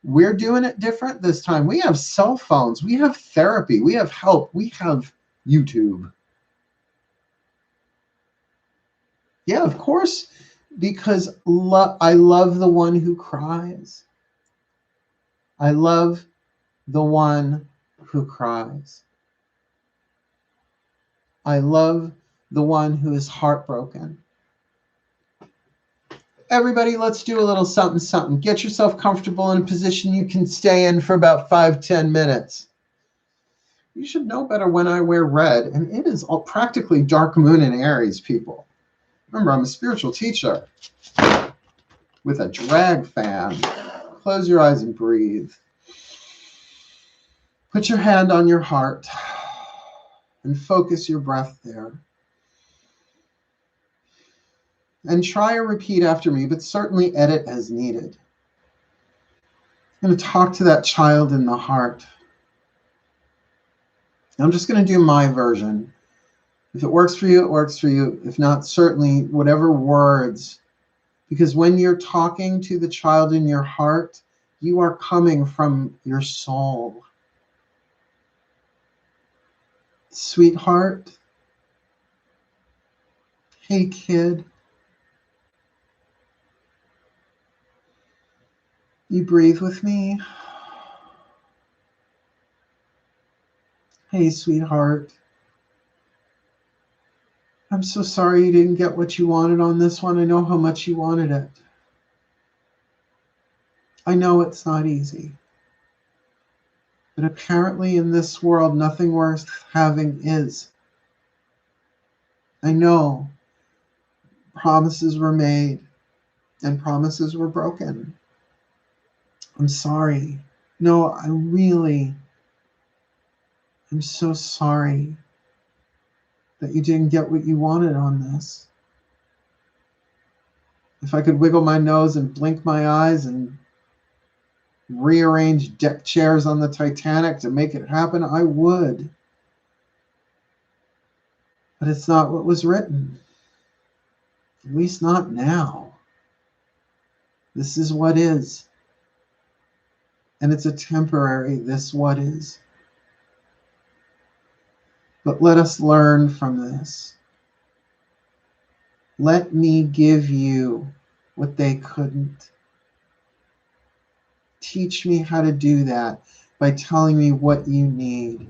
[SPEAKER 1] we're doing it different this time. We have cell phones. We have therapy. We have help. We have YouTube. Yeah, of course, because I love the one who cries. I love the one who cries. I love the one who is heartbroken. Everybody, let's do a little something, something. Get yourself comfortable in a position you can stay in for about 5-10 minutes. You should know better when I wear red, and it is all practically dark moon in Aries, people. Remember, I'm a spiritual teacher with a drag fan. Close your eyes and breathe. Put your hand on your heart and focus your breath there. And try to repeat after me, but certainly edit as needed. I'm going to talk to that child in the heart. I'm just going to do my version. If it works for you, it works for you. If not, certainly whatever words. Because when you're talking to the child in your heart, you are coming from your soul. Sweetheart. Hey, kid. You breathe with me? Hey, sweetheart. I'm so sorry you didn't get what you wanted on this one. I know how much you wanted it. I know it's not easy. But apparently in this world, nothing worth having is. I know promises were made and promises were broken. I'm sorry. No, I'm so sorry that you didn't get what you wanted on this. If I could wiggle my nose and blink my eyes and rearrange deck chairs on the Titanic to make it happen, I would. But it's not what was written. At least not now. This is what is. And it's a temporary this what is. But let us learn from this. Let me give you what they couldn't. Teach me how to do that by telling me what you need.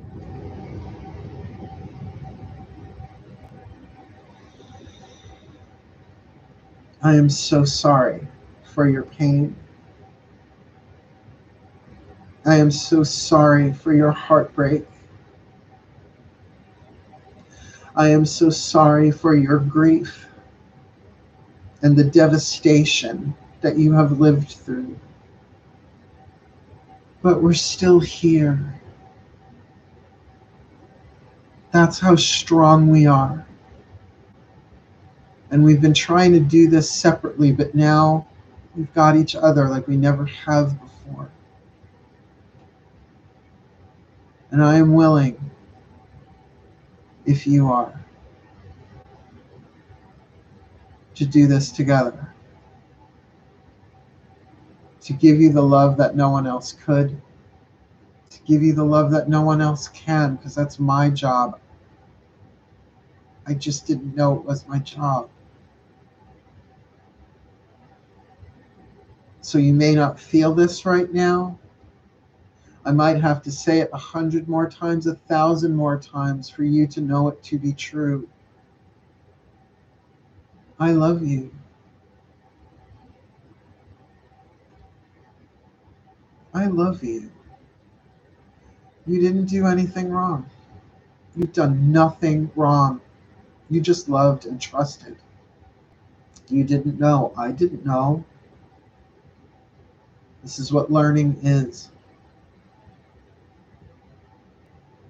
[SPEAKER 1] I am so sorry for your pain. I am so sorry for your heartbreak. I am so sorry for your grief and the devastation that you have lived through. But we're still here. That's how strong we are. And we've been trying to do this separately, but now we've got each other like we never have before. And I am willing, if you are, to do this together. To give you the love that no one else could. To give you the love that no one else can, because that's my job. I just didn't know it was my job. So you may not feel this right now. I might have to say it 100 more times, 1,000 more times for you to know it to be true. I love you. I love you. You didn't do anything wrong. You've done nothing wrong. You just loved and trusted. You didn't know. I didn't know. This is what learning is.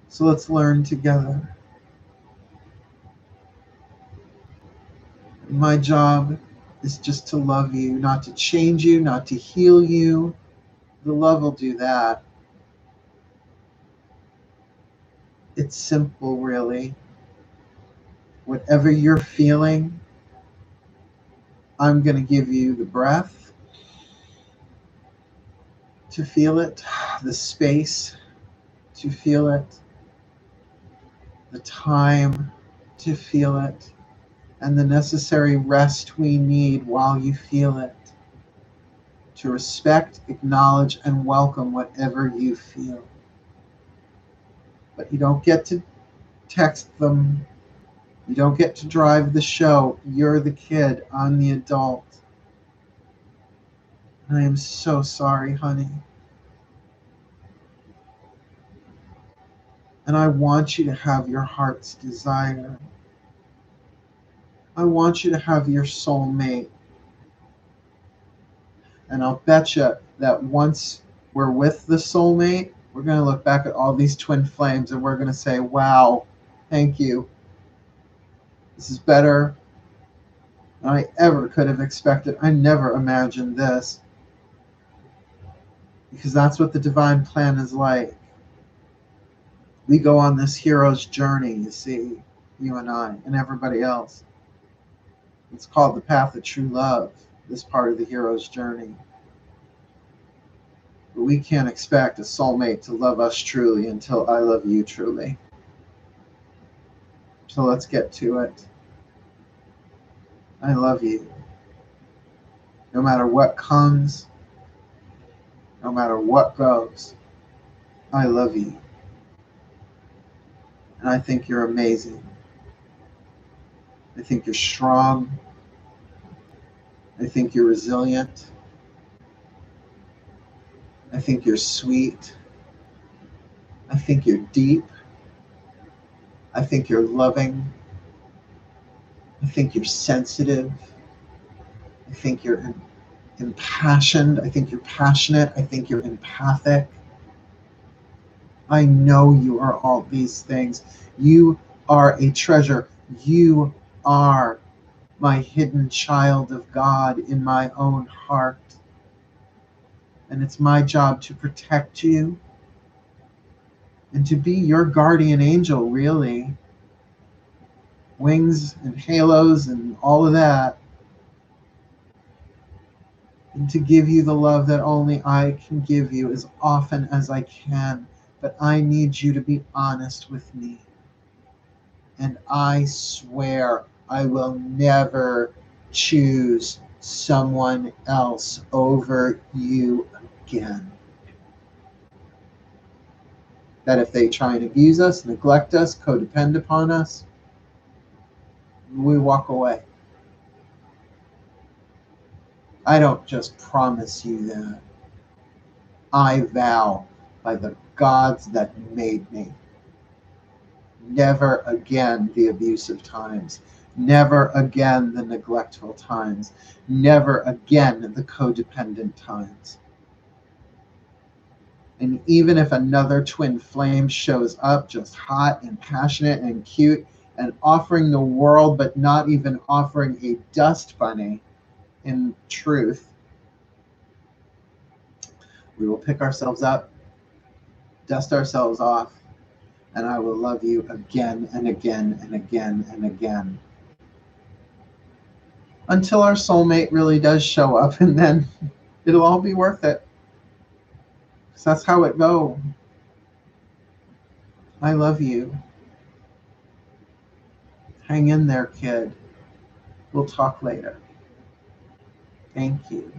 [SPEAKER 1] So let's learn together. My job is just to love you, not to change you, not to heal you. The love will do that. It's simple, really. Whatever you're feeling, I'm going to give you the breath to feel it, the space to feel it, the time to feel it, and the necessary rest we need while you feel it, to respect, acknowledge, and welcome whatever you feel. But you don't get to text them. You don't get to drive the show. You're the kid. I'm the adult. I am so sorry, honey. And I want you to have your heart's desire. I want you to have your soulmate. And I'll bet you that once we're with the soulmate, we're going to look back at all these twin flames and we're going to say, wow, thank you. This is better than I ever could have expected. I never imagined this. Because that's what the divine plan is like. We go on this hero's journey, you see, you and I, and everybody else. It's called the path of true love, this part of the hero's journey. But we can't expect a soulmate to love us truly until I love you truly. So let's get to it. I love you. No matter what comes, no matter what goes, I love you. And I think you're amazing. I think you're strong. I think you're resilient. I think you're sweet. I think you're deep. I think you're loving. I think you're sensitive. I think you're impassioned. I think you're passionate. I think you're empathic. I know you are all these things. You are a treasure. You are my hidden child of God in my own heart. And it's my job to protect you and to be your guardian angel, really. Wings and halos and all of that. And to give you the love that only I can give you as often as I can. But I need you to be honest with me. And I swear I will never choose someone else over you again. That if they try and abuse us, neglect us, codepend upon us, we walk away. I don't just promise you that. I vow by the gods that made me. Never again the abusive times. Never again the neglectful times. Never again the codependent times. And even if another twin flame shows up just hot and passionate and cute and offering the world but not even offering a dust bunny in truth, we will pick ourselves up, dust ourselves off, and I will love you again and again and again and again. Until our soulmate really does show up, and then it'll all be worth it. Because that's how it goes. I love you. Hang in there, kid. We'll talk later. Thank you.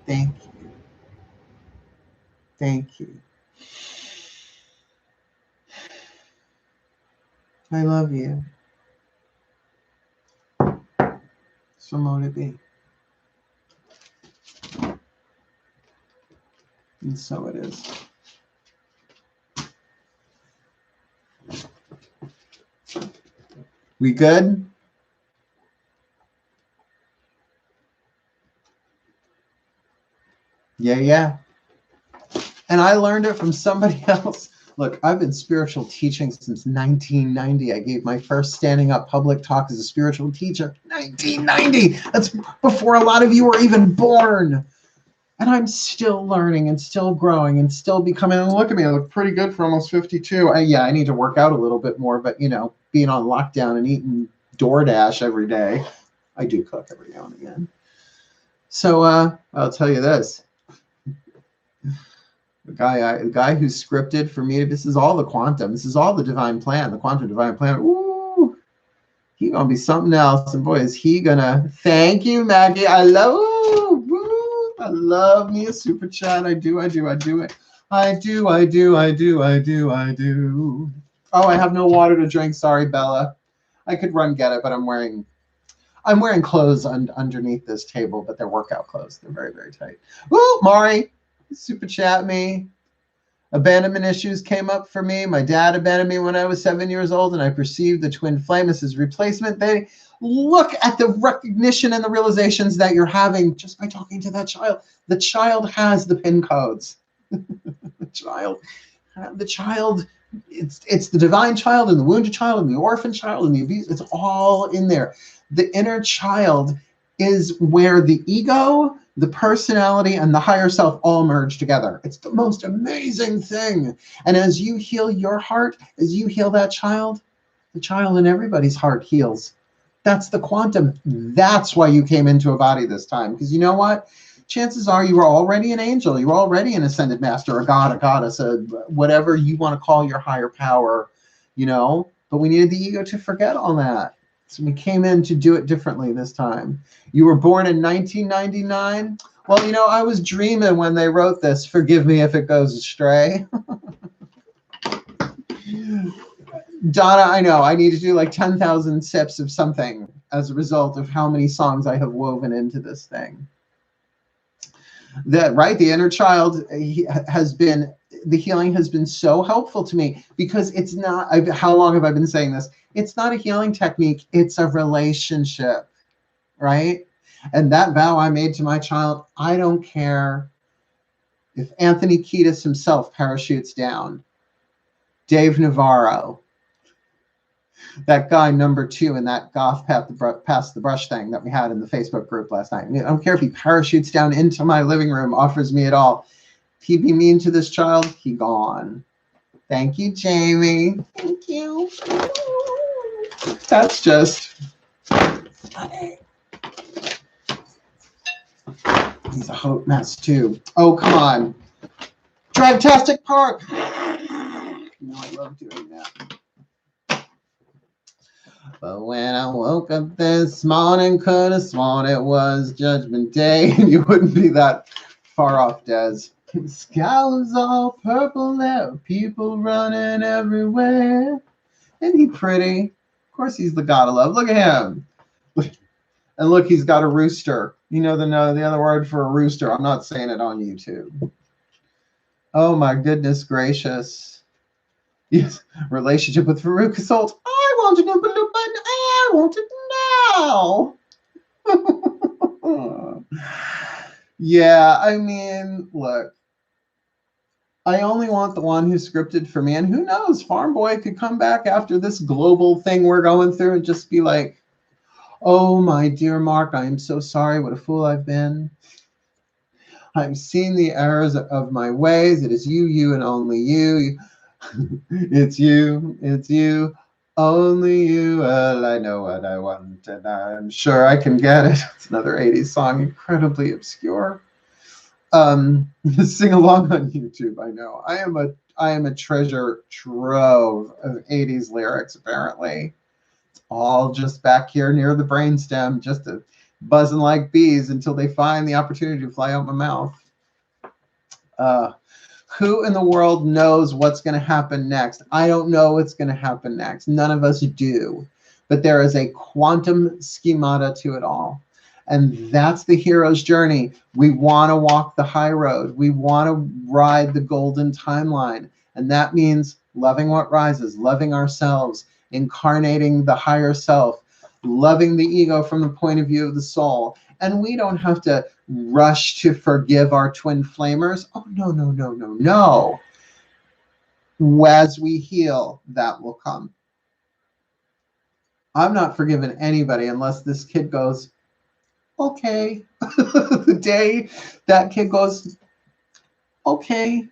[SPEAKER 1] Thank you. Thank you. I love you. So mote it be. And so it is. We good? Yeah. And I learned it from somebody else. Look, I've been spiritual teaching since 1990. I gave my first standing up public talk as a spiritual teacher. 1990! That's before a lot of you were even born. And I'm still learning and still growing and still becoming. And look at me, I look pretty good for almost 52. Yeah, I need to work out a little bit more, but you know, being on lockdown and eating DoorDash every day, I do cook every now and again. So I'll tell you this. The guy who scripted for me, this is all the quantum. This is all the divine plan, the quantum divine plan. Ooh, he gonna be something else. And boy, is he gonna. Thank you, Maggie. I love. Woo, I love me a super chat. I do. I do. I do it. I do. I do. I do. I do. I do. Oh, I have no water to drink. Sorry, Bella. I could run get it, but I'm wearing clothes underneath this table, but they're workout clothes. They're very, very tight. Woo, Mari. Super chat me. Abandonment issues came up for me. My dad abandoned me when I was 7 years old, and I perceived the twin flame as his replacement. They look at the recognition and the realizations that you're having just by talking to that child. The child has the PIN codes. the child, it's the divine child and the wounded child and the orphan child and the abuse. It's all in there. The inner child is where the ego, the personality, and the higher self all merge together. It's the most amazing thing. And as you heal your heart, as you heal that child, the child in everybody's heart heals. That's the quantum. That's why you came into a body this time. Because you know what? Chances are you were already an angel. You were already an ascended master, a god, a goddess, whatever you want to call your higher power, you know? But we needed the ego to forget all that. So we came in to do it differently this time. You were born in 1999? Well, you know, I was dreaming when they wrote this. Forgive me if it goes astray. Donna, I know. I need to do like 10,000 sips of something as a result of how many songs I have woven into this thing. Right? The inner child has been, the healing has been so helpful to me because it's not, how long have I been saying this? It's not a healing technique. It's a relationship, right? And that vow I made to my child, I don't care if Anthony Kiedis himself parachutes down, Dave Navarro, that guy number 2 in that golf pass the brush thing that we had in the Facebook group last night. I don't care if he parachutes down into my living room, offers me it all. If he be mean to this child, he gone. Thank you, Jamie. Thank you. That's just... He's a hot mess, too. Oh, come on. Dragtastic Park. You know I love doing that. But when I woke up this morning, could have sworn it was Judgment Day. You wouldn't be that far off, Des. The sky was all purple, there were people running everywhere. Isn't he pretty? Of course he's the god of love. Look at him. And look, he's got a rooster. You know the other word for a rooster. I'm not saying it on YouTube. Oh my goodness gracious. Yes, relationship with Farouk Assault. I want it, but I want it now. Yeah, I mean, look. I only want the one who scripted for me. And who knows, Farm Boy could come back after this global thing we're going through and just be like, oh, my dear Mark, I am so sorry. What a fool I've been. I've seen the errors of my ways. It is you, and only you. It's you, only you. Well, I know what I want, and I'm sure I can get it. It's another 80s song, incredibly obscure. Sing along on YouTube. I know. I am a treasure trove of 80s lyrics, apparently. It's all just back here near the brainstem, just buzzing like bees until they find the opportunity to fly out my mouth. Who in the world knows what's going to happen next? I don't know what's going to happen next. None of us do. But there is a quantum schemata to it all. And that's the hero's journey. We want to walk the high road. We want to ride the golden timeline. And that means loving what rises, loving ourselves, incarnating the higher self, loving the ego from the point of view of the soul. And we don't have to rush to forgive our twin flamers. Oh, no, no, no, no, no. As we heal, that will come. I'm not forgiving anybody unless this kid goes, okay. The day that kid goes, okay.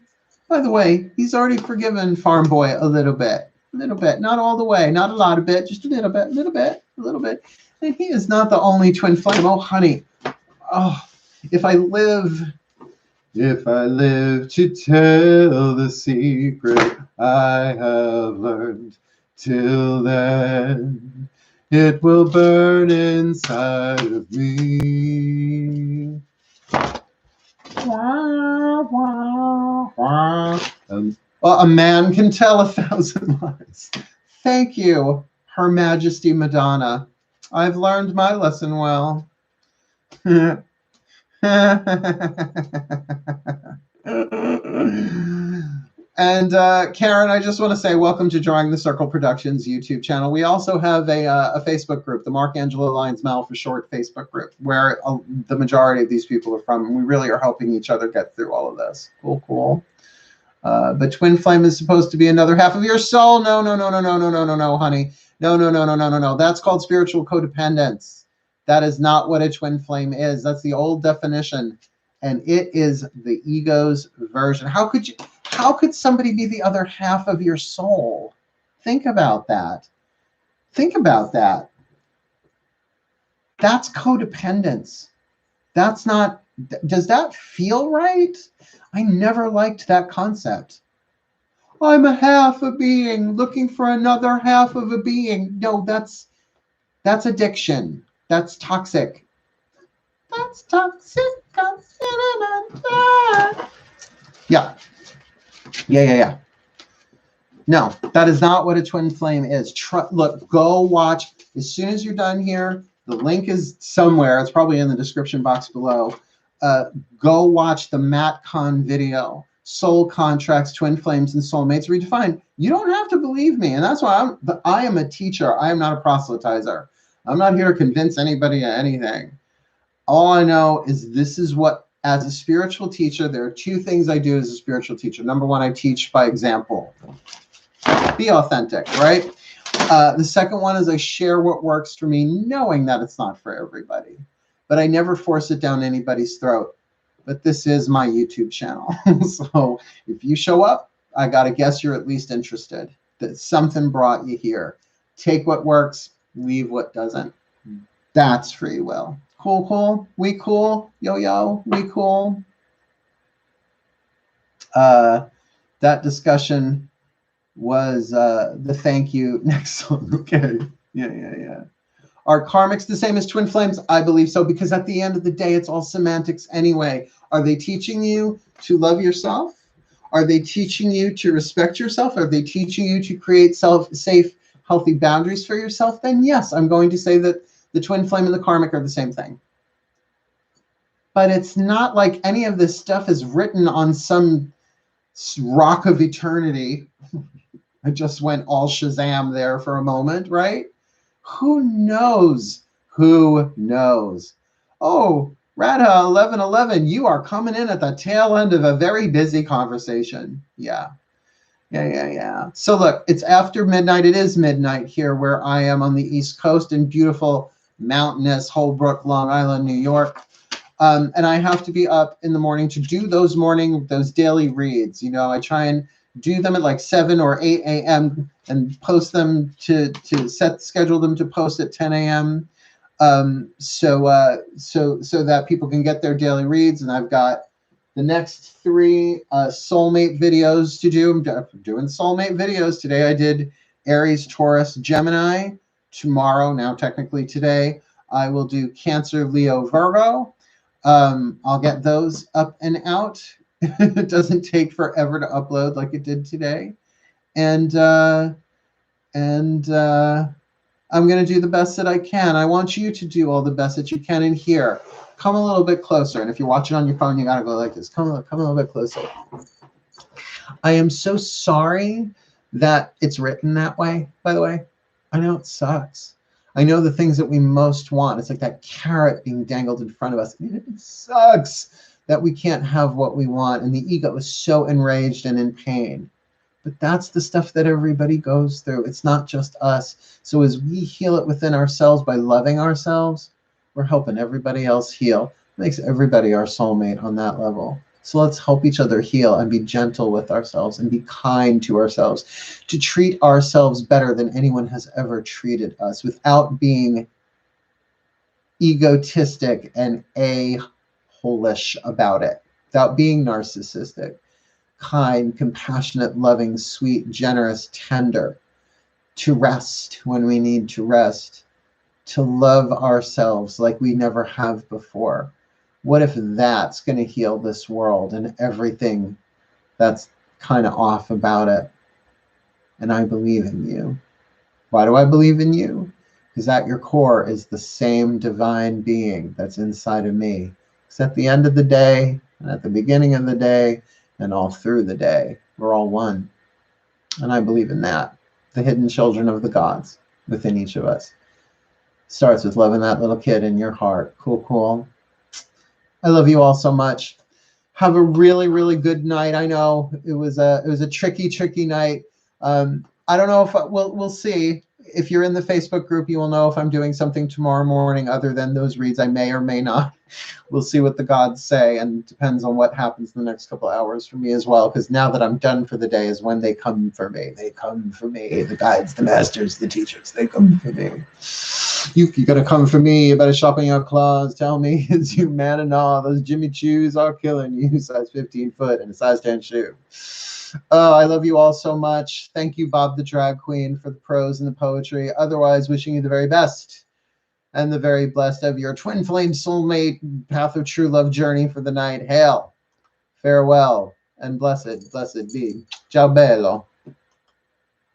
[SPEAKER 1] By the way, he's already forgiven Farm Boy a little bit. A little bit. Not all the way. Not a lot of bit. Just a little bit. A little bit. A little bit. And he is not the only twin flame. Oh, honey. Oh, if I live to tell the secret I have learned, till then it will burn inside of me. Well, a man can tell 1,000 lies. Thank you, Her Majesty Madonna. I've learned my lesson well. And Karen, I just want to say welcome to Drawing the Circle Productions YouTube channel. We also have a Facebook group, the Mark Angelo Lyons Mal for short Facebook group, where the majority of these people are from. And we really are helping each other get through all of this. Cool, cool. But twin flame is supposed to be another half of your soul. No, no, no, no, no, no, no, no, no, honey. No, no, no, no, no, no, no. That's called spiritual codependence. That is not what a twin flame is. That's the old definition. And it is the ego's version. How could somebody be the other half of your soul? Think about that. Think about that. That's codependence. That's not, does that feel right? I never liked that concept. I'm a half a being looking for another half of a being. No, that's addiction. That's toxic. That's toxic. Yeah. Yeah. No, that is not what a twin flame is. Look, go watch. As soon as you're done here, the link is somewhere. It's probably in the description box below. Go watch the Matt Kahn video, Soul Contracts, Twin Flames, and Soulmates Redefined. You don't have to believe me. And that's why I am a teacher. I am not a proselytizer. I'm not here to convince anybody of anything. All I know is this is what, as a spiritual teacher, there are two things I do as a spiritual teacher. Number one, I teach by example. Be authentic, right? The second one is I share what works for me, knowing that it's not for everybody. But I never force it down anybody's throat. But this is my YouTube channel. So if you show up, I got to guess you're at least interested. That something brought you here. Take what works, leave what doesn't. That's free will. Cool, cool. We cool. Yo, yo. We cool. That discussion was the thank you. Next one. Okay. Yeah. Are karmics the same as twin flames? I believe so, because at the end of the day, it's all semantics anyway. Are they teaching you to love yourself? Are they teaching you to respect yourself? Are they teaching you to create safe, healthy boundaries for yourself? Then yes, I'm going to say that the twin flame and the karmic are the same thing. But it's not like any of this stuff is written on some rock of eternity. I just went all Shazam there for a moment, right? Who knows? Who knows? Oh, Radha 1111, you are coming in at the tail end of a very busy conversation. Yeah. So look, it's after midnight. It is midnight here where I am on the East Coast in beautiful, mountainous Holbrook, Long Island, New York. And I have to be up in the morning to do those daily reads. You know, I try and do them at like 7 or 8 a.m. and post them schedule them to post at 10 a.m. So that people can get their daily reads. And I've got the next 3 soulmate videos to do. I'm doing soulmate videos today. I did Aries, Taurus, Gemini. Tomorrow, now technically today, I will do Cancer, Leo, Virgo. I'll get those up and out. It doesn't take forever to upload like it did today. And I'm going to do the best that I can. I want you to do all the best that you can in here. Come a little bit closer. And if you're watching on your phone, you got to go like this. Come a little bit closer. I am so sorry that it's written that way, by the way. I know it sucks. I know the things that we most want. It's like that carrot being dangled in front of us. It sucks that we can't have what we want. And the ego is so enraged and in pain. But that's the stuff that everybody goes through. It's not just us. So as we heal it within ourselves by loving ourselves, We're helping everybody else heal. Makes everybody our soulmate on that level. So let's help each other heal and be gentle with ourselves and be kind to ourselves, to treat ourselves better than anyone has ever treated us without being egotistic and a-holish about it, without being narcissistic. Kind, compassionate, loving, sweet, generous, tender, to rest when we need to rest, to love ourselves like we never have before. What if that's going to heal this world and everything that's kind of off about it? And I believe in you. Why do I believe in you? Because at your core is the same divine being that's inside of me. Because at the end of the day, and at the beginning of the day, and all through the day, we're all one. And I believe in that. The hidden children of the gods within each of us. Starts with loving that little kid in your heart. Cool, cool. I love you all so much. Have a really, really good night. I know it was a tricky night. I don't know if we'll see. If you're in the Facebook group, you will know if I'm doing something tomorrow morning other than those reads. I may or may not. We'll see what the gods say, and it depends on what happens in the next couple of hours for me as well, because now that I'm done for the day is when they come for me. They come for me. The guides, the masters, the teachers, they come for me. You gotta come for me. You better sharpen your claws. Tell me, is you man and all? Those Jimmy Choos are killing you. Size 15 foot and a size 10 shoe. Oh, I love you all so much. Thank you, Bob the Drag Queen, for the prose and the poetry. Otherwise, wishing you the very best and the very blessed of your twin flame soulmate path of true love journey for the night. Hail, farewell, and blessed be. Ciao bello.